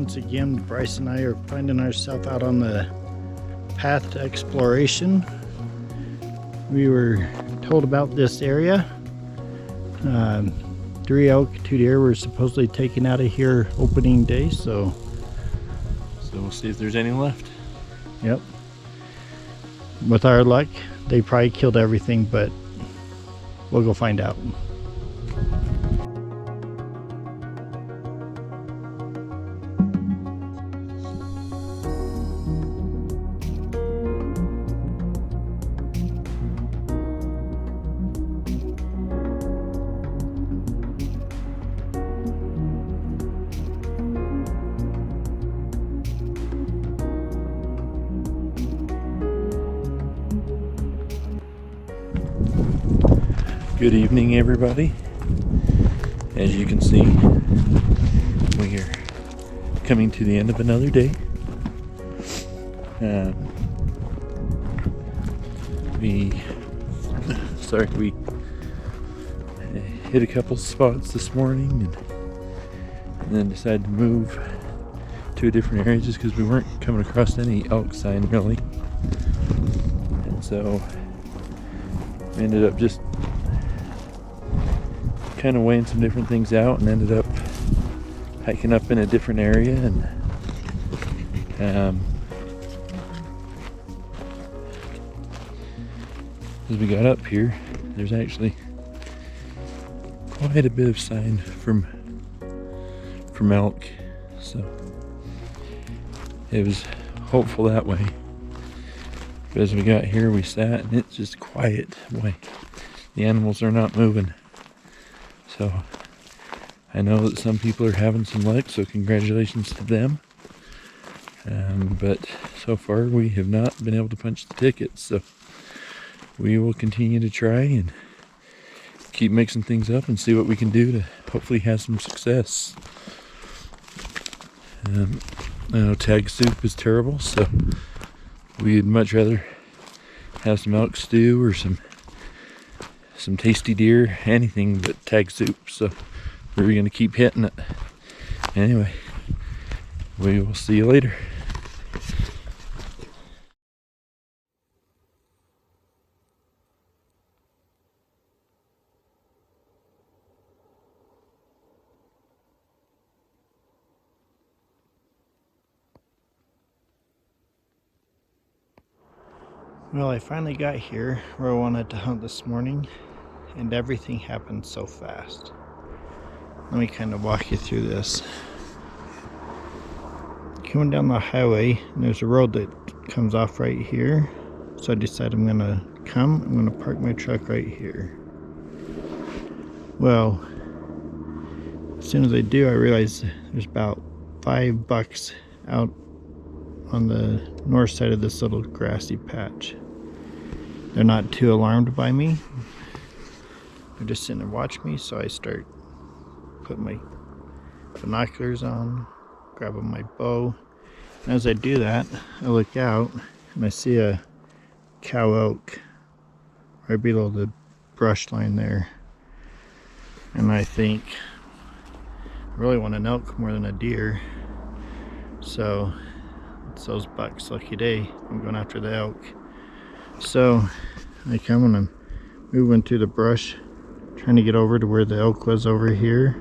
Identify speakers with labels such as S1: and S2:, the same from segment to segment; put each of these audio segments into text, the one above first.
S1: once again, Bryce and I are finding ourselves out on the path to exploration. We were told about this area. 3 elk, 2 deer were supposedly taken out of here opening day, so
S2: we'll see if there's any left.
S1: Yep. With our luck, they probably killed everything, but we'll go find out.
S2: Good evening, everybody. As you can see, we are coming to the end of another day. We hit a couple spots this morning and then decided to move to a different area just because we weren't coming across any elk sign really. And so we ended up just kind of weighing some different things out and ended up hiking up in a different area. And as we got up here, there's actually quite a bit of sign from elk, so it was hopeful that way. But as we got here, we sat and it's just quiet. Boy, the animals are not moving. So I know that some people are having some luck, so congratulations to them. But so far we have not been able to punch the ticket, so we will continue to try and keep mixing things up and see what we can do to hopefully have some success. I know tag soup is terrible, so we'd much rather have some elk stew or some tasty deer, anything but tag soup. So we're going to keep hitting it. Anyway, we will see you later.
S1: Well, I finally got here where I wanted to hunt this morning, and everything happened so fast. Let me kind of walk you through this. Coming down the highway, and there's a road that comes off right here. So I decided I'm gonna park my truck right here. Well, as soon as I do, I realize there's about 5 bucks out on the north side of this little grassy patch. They're not too alarmed by me. They're just sitting and watch me, so I start putting my binoculars on, grabbing my bow. And as I do that, I look out and I see a cow elk right below the brush line there. And I think I really want an elk more than a deer. So it's those bucks, lucky day. I'm going after the elk. So I come and I'm moving through the brush, trying to get over to where the elk was over here,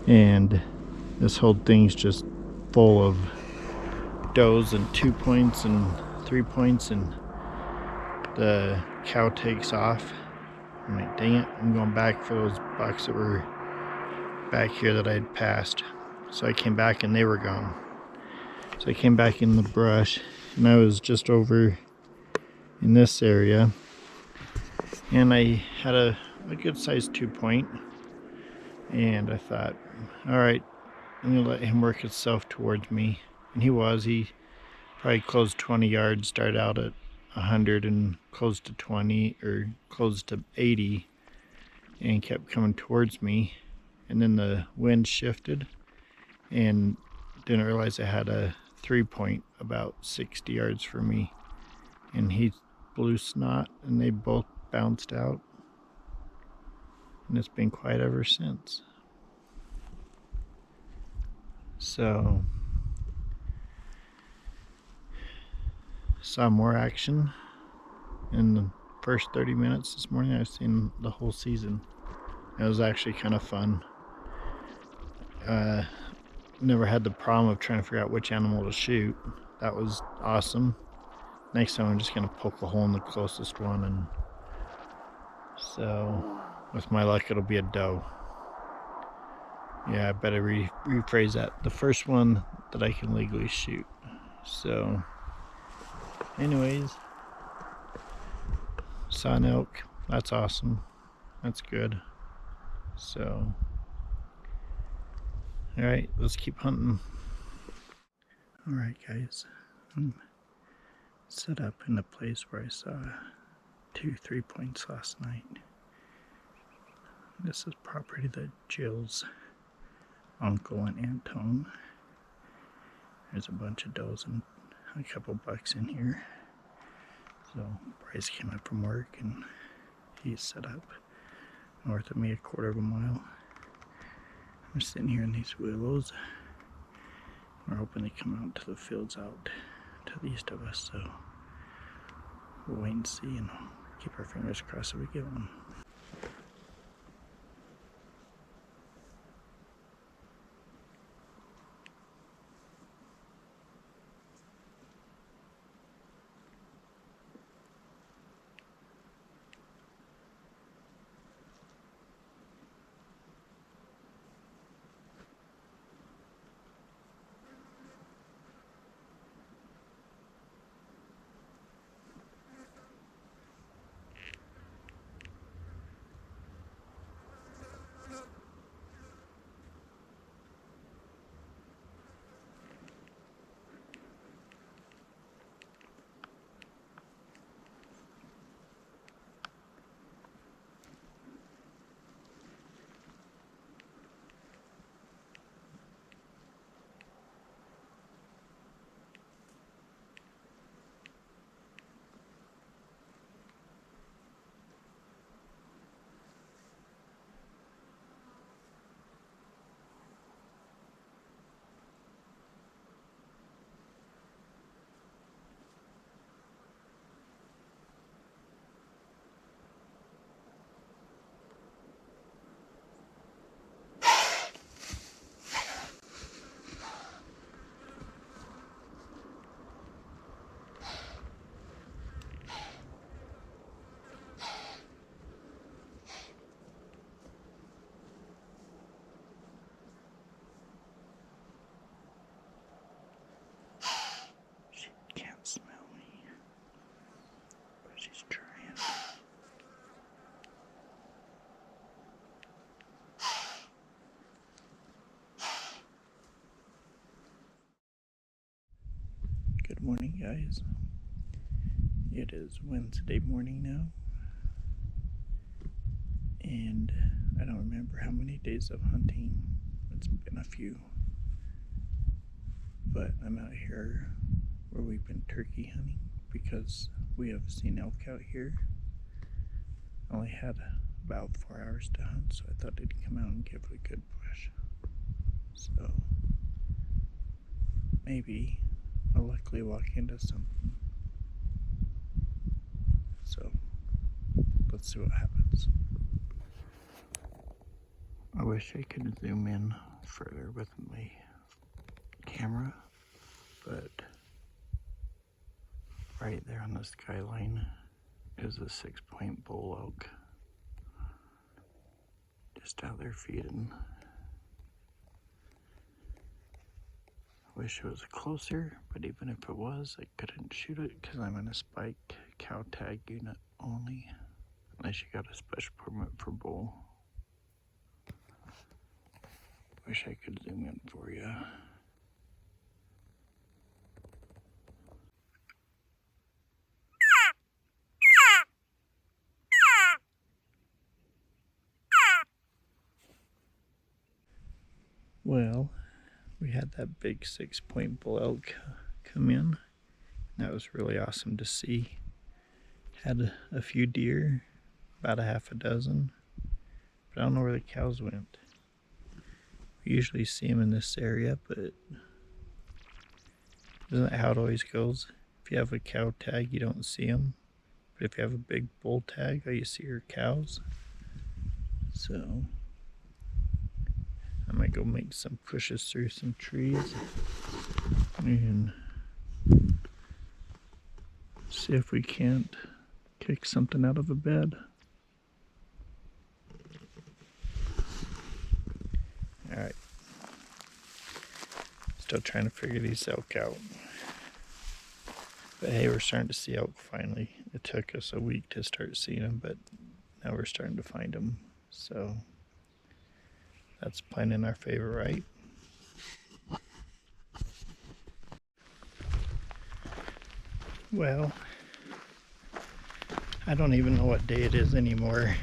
S1: and this whole thing's just full of does and 2 points and 3 points, and the cow takes off. I'm like, dang it, I'm going back for those bucks that were back here that I had passed. So I came back and they were gone. So I came back in the brush and I was just over in this area, and I had a good sized 2 point, and I thought, all right, I'm gonna let him work himself towards me. And he probably closed 20 yards, started out at 100 and closed to 20 or closed to 80 and kept coming towards me. And then the wind shifted and didn't realize I had a 3 point about 60 yards from me, and he blew snot and they both bounced out, and it's been quiet ever since. So Saw more action in the first 30 minutes this morning. I've seen the whole season. It was actually kind of fun. Never had the problem of trying to figure out which animal to shoot. That was awesome. Next time I'm just going to poke a hole in the closest one, and so with my luck it'll be a doe. Yeah, I better rephrase that. The first one that I can legally shoot. So anyways, saw an elk. That's awesome. That's good. So alright, let's keep hunting. Alright guys, I'm set up in the place where I saw 2 3-points last night. This is property that Jill's uncle and aunt own. There's a bunch of does and a couple bucks in here. So Bryce came up from work and he's set up north of me 1/4 of a mile. We're sitting here in these willows. We're hoping they come out to the fields out to the east of us, so we'll wait and see and keep our fingers crossed that we get one. Smell me, but she's trying. Good morning, guys. It is Wednesday morning now, and I don't remember how many days of hunting. It's been a few, but I'm out here where we've been turkey hunting because we have seen elk out here. I only had about 4 hours to hunt, so I thought I'd come out and give it a good push. So maybe I'll luckily walk into something. So let's see what happens. I wish I could zoom in further with my camera, but right there on the skyline is a 6-point bull elk just out there feeding. I wish it was closer, but even if it was, I couldn't shoot it because I'm in a spiked cow tag unit only, unless you got a special permit for bull. Wish I could zoom in for you. Well, we had that big 6-point bull elk come in. That was really awesome to see. Had a few deer, about a half a dozen, but I don't know where the cows went. We usually see them in this area, but isn't that how it always goes? If you have a cow tag, you don't see them. But if you have a big bull tag, all you see are cows. So I might go make some pushes through some trees and see if we can't kick something out of a bed. Alright. Still trying to figure these elk out. But hey, we're starting to see elk finally. It took us a week to start seeing them, but now we're starting to find them. So that's playing in our favor, right? Well, I don't even know what day it is anymore.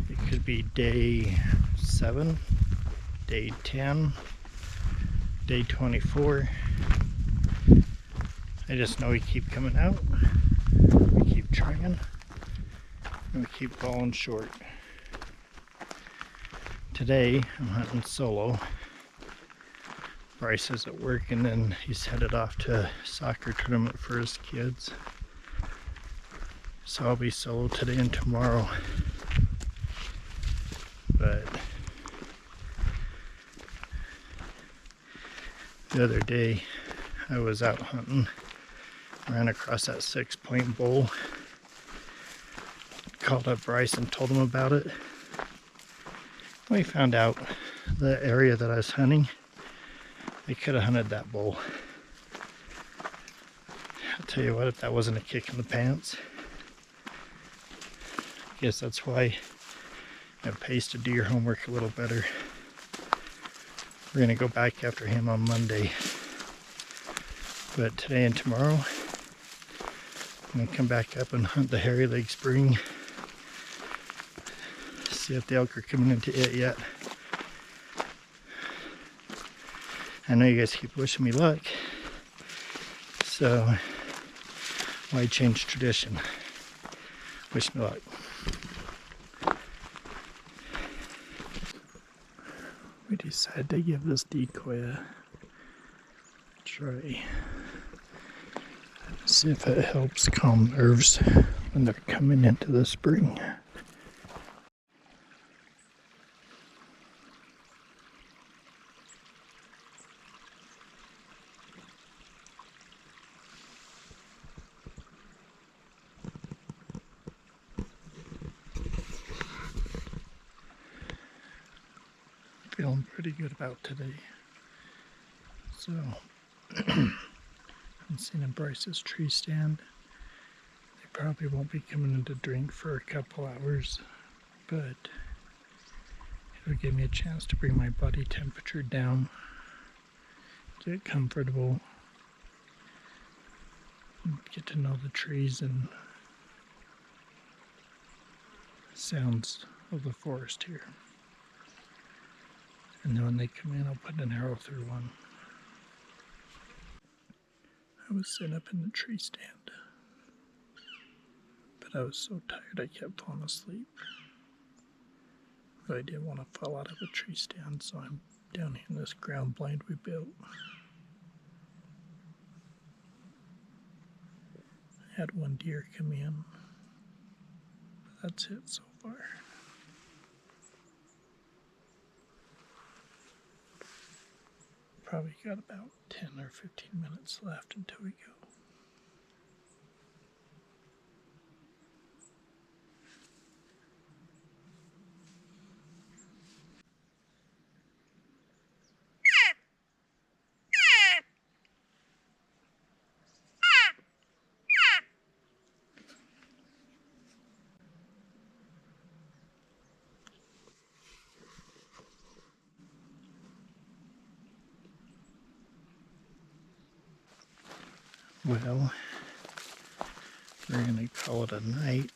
S1: It could be day 7, day 10, day 24. I just know we keep coming out, we keep trying, and we keep falling short. Today, I'm hunting solo. Bryce is at work, and then he's headed off to a soccer tournament for his kids. So I'll be solo today and tomorrow. But the other day, I was out hunting, ran across that 6-point bull, called up Bryce and told him about it. We found out the area that I was hunting, they could have hunted that bull. I'll tell you what, if that wasn't a kick in the pants, I guess that's why it pays to do your homework a little better. We're going to go back after him on Monday. But today and tomorrow, I'm going to come back up and hunt the Hairy Leg Spring. See if the elk are coming into it yet. I know you guys keep wishing me luck, so why change tradition? Wish me luck. We decided to give this decoy a try. See if it helps calm nerves when they're coming into the spring. Feeling pretty good about today. So, I'm seeing in Bryce's tree stand. They probably won't be coming in to drink for a couple hours, but it'll give me a chance to bring my body temperature down, get comfortable, and get to know the trees and sounds of the forest here. And then when they come in, I'll put an arrow through one. I was sitting up in the tree stand, but I was so tired I kept falling asleep. But I didn't want to fall out of a tree stand, so I'm down here in this ground blind we built. I had one deer come in, but that's it so far. Probably got about 10 or 15 minutes left until we go. Well, we're going to call it a night.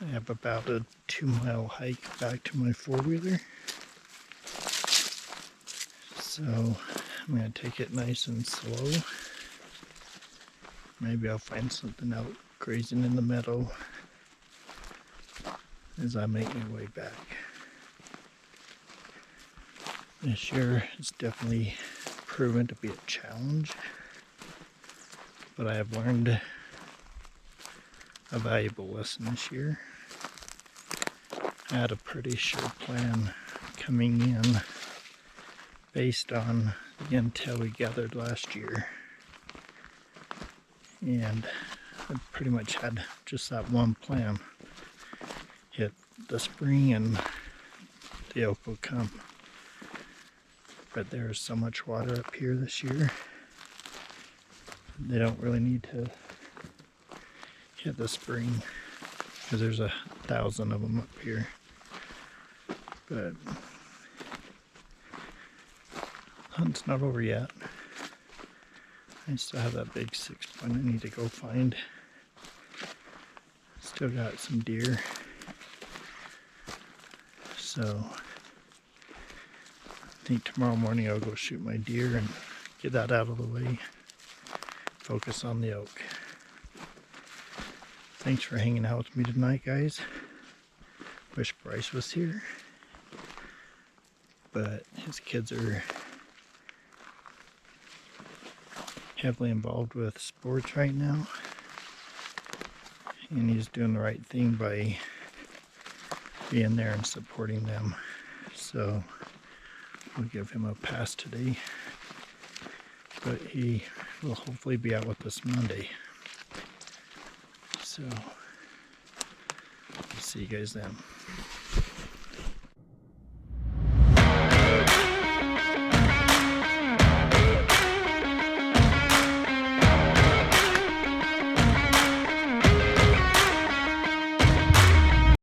S1: I have about a 2-mile hike back to my four-wheeler. So I'm going to take it nice and slow. Maybe I'll find something out grazing in the meadow as I make my way back. This year is definitely proven to be a challenge, but I have learned a valuable lesson this year. I had a pretty sure plan coming in based on the intel we gathered last year, and I pretty much had just that one plan. Hit the spring and the elk will come. But there's so much water up here this year, they don't really need to hit the spring because there's 1,000 of them up here. But hunt's not over yet. I still have that big 6-point I need to go find. Still got some deer. So I think tomorrow morning I'll go shoot my deer and get that out of the way. Focus on the elk. Thanks for hanging out with me tonight, guys. Wish Bryce was here, but his kids are heavily involved with sports right now, and he's doing the right thing by being there and supporting them. So we'll give him a pass today, but he will hopefully be out with us Monday. So see you guys then.